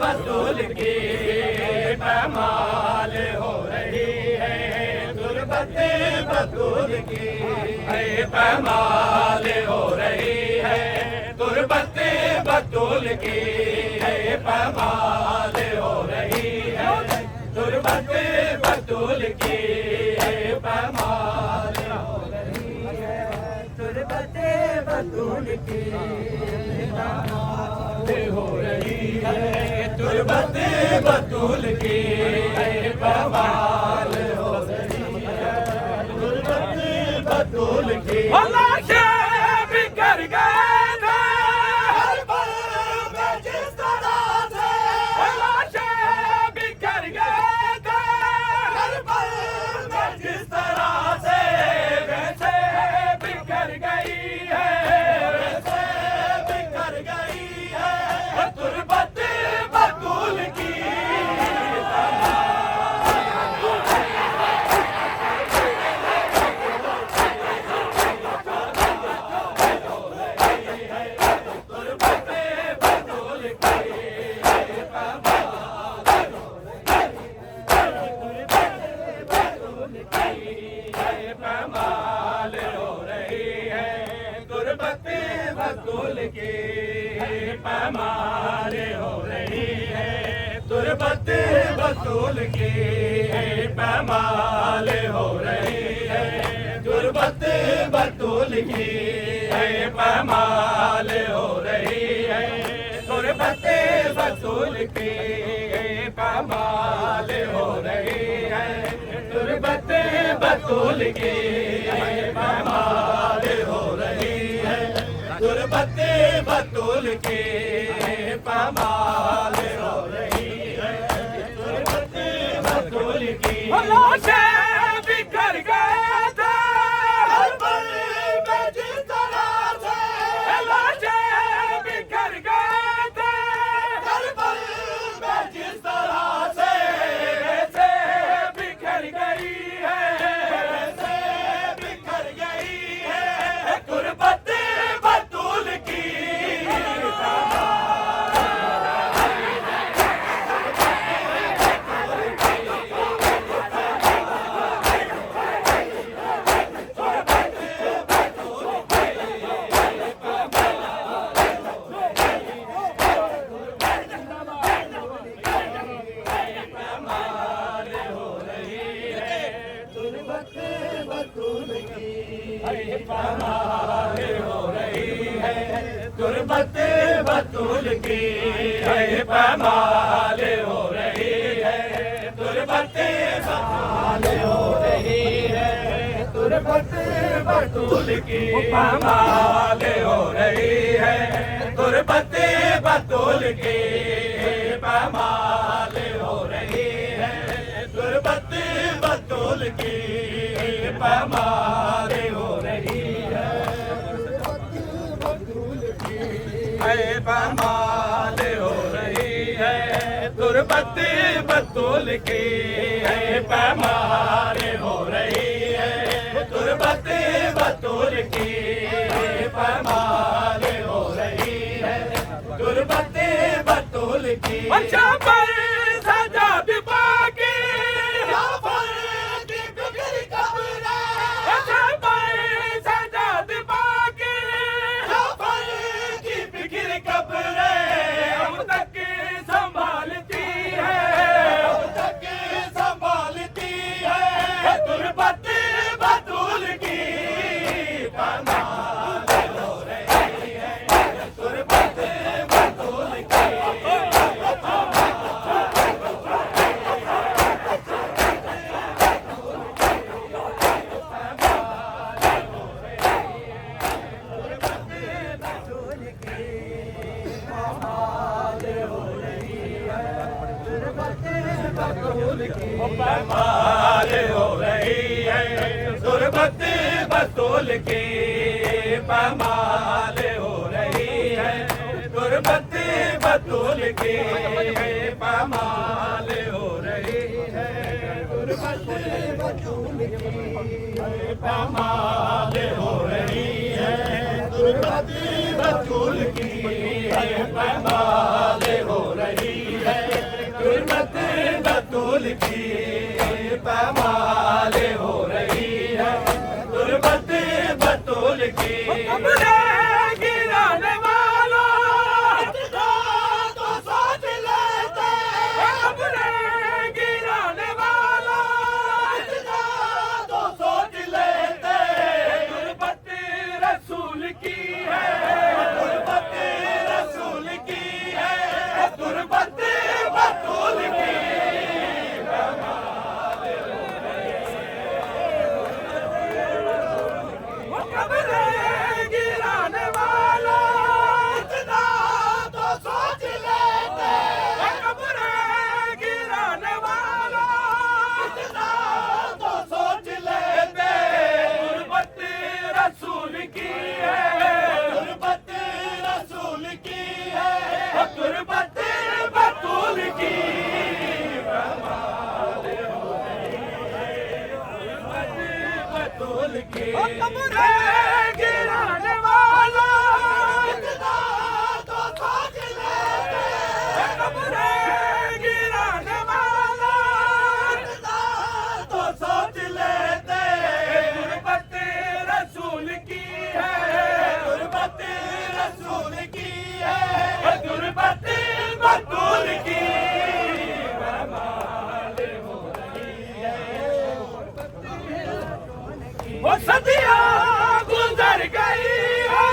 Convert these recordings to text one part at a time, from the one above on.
बतूल की पैमाल हो रही है तुरबत बतूल की पैमाल हो रही है तुरबत बतूल की पैमाल हो रही है तुरबत बतूल की पैमाल हो रही है तुरबत बतूल की पैमाल हो रही है तुरबत बतूल की पैमाल हो रही है तुरबत बतूल की लाशें बिखर गए थे हर पल में जिस तरह से लाशें बिखर गए थे हर पल में जिस तरह से वैसे बिखर गई है वैसे बिखर गई है तुरबत बतूल की पैमाल हो रही है तुरबत बतूल की पैमाल हो रही है तुरबत बतूल की पैमाल हो रही है तुरबत बतूल की पैमाल हो रही है तुरबत बतूल की पैमाल हो रही है तुरबत बतूल की पैमाल हो रही है तुरबत बतूल की पैमाल हो रही है तुरबत बतूल की लाशें बिखर गए थे हर पल में जिस तरह से लाशें बिखर गए थे हर पल में जिस तरह से वैसे बिखर गई है वैसे बिखर गई है तुरबत बतूल की पैमाल हो रही है तुरबत बतूल की पैमाल हो रही है तुरबत बतूल की पैमाल हो रही है तुरबत पैमाल हो रही है तुरबत बतूल की पैमाल हो रही है तुरबत बतूल की पैमाल हो रही है तुरबत बतूल की पैमाल हो रही है पैमाल हो रही है तुरबत बतूल की पैमाल हो रही है तुरबत बतूल की पैमाल हो रही है तुरबत बतूल की अच्छा पर सजा दिपा के अच्छा पर सजा दिपा के फिक्र कब्र अब तक संभालती है अब तक संभालती है तुरबत बतूल की पैमाल हो रही है तुरबत बतूल की पैमाल हो रही है तुरबत बतूल की पैमाल हो रही है तुरबत बतूल की पैमाल हो रही है तुरबत बतूल की पैमाल हो रही है तुरबत बतूल की पैमाल हो रही है की पैमाल हो रही है गुर्बत बतूल की। कब्रें गिराने वालों इतना तो सोच लेते, कब्रें गिराने वालों इतना तो सोच लेते, गुर्बत रसूल की है, गुर्बत रसूल की है, गुर्बत बतूल की। कब्रें गिराने वाला इतना तो सोच लेते, कब्रें गिराने वाला इतना तो सोच लेते, गुर्बत रसूल की है, गुर्बत रसूल की है, गुर्बत बतूल की। बतूल की गिराने वाला इतना तो सोच लेते, कब्रें गिराने वाला इतना तो सोच लेते, गुर्बत रसूल की है, गुर्बत रसूल की है, गुर्बत बतूल की। वो सदियां गुजर गई है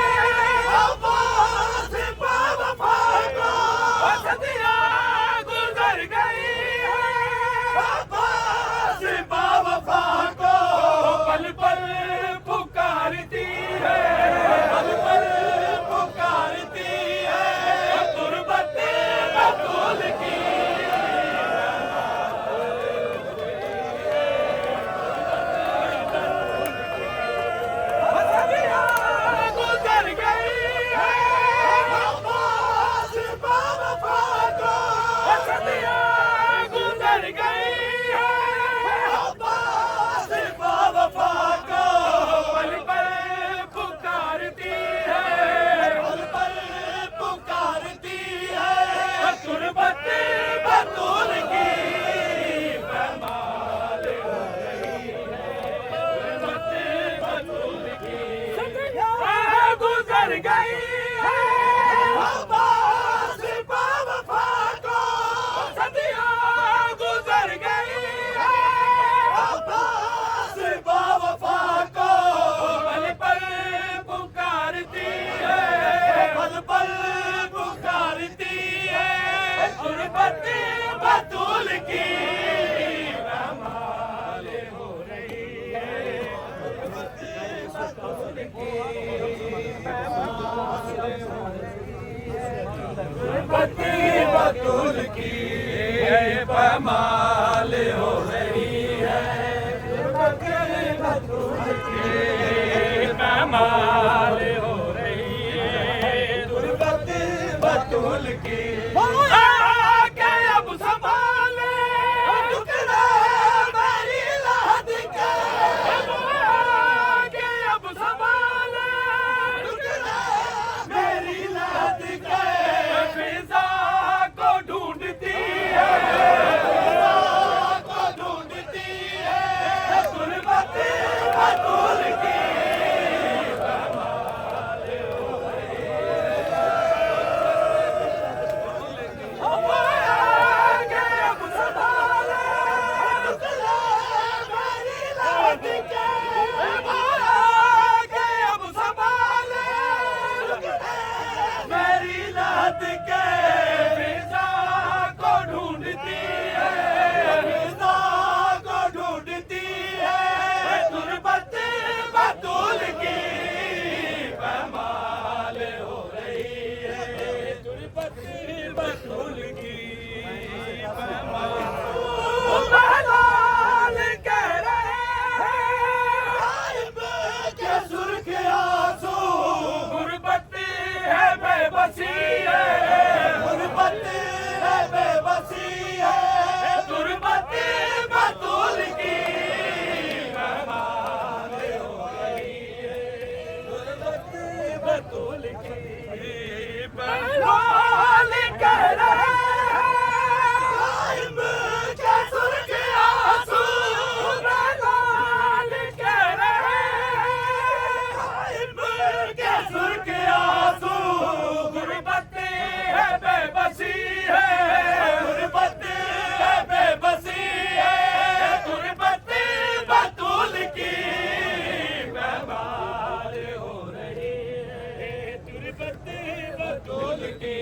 अब्बास बावफा को, वो सदियां गुजर गई है अब्बास बावफा को, पल पल पुकारती है, पल पल पुकारती है, गुर्बत बतूल की। गुजर गई है अब्बास बावफा को, सदियां गुजर गई है अब्बास बावफा को, पल पल पुकारती है, पल पल पुकारती है, गुर्बत बतूल की। पैमाल हो रही है गुर्बत बतूल की। गुजर गई है अब्बास बावफा को, सदियां गुजर गई है अब्बास बावफा को, पल पल पुकारती है, पल पल पुकारती है, गुर्बत बतूल की। पैमाल हो रही है गुर्बत बतूल की। गुर्बत बतूल की पैमाल हो रही है, गुर्बत बतूल की पैमाल हो रही है, गुर्बत बतूल की। के अब संभाले टुकड़े मेरी लाद के, के अब संभाले टुकड़े मेरी लाद के, फिजा को ढूंढती बटोल के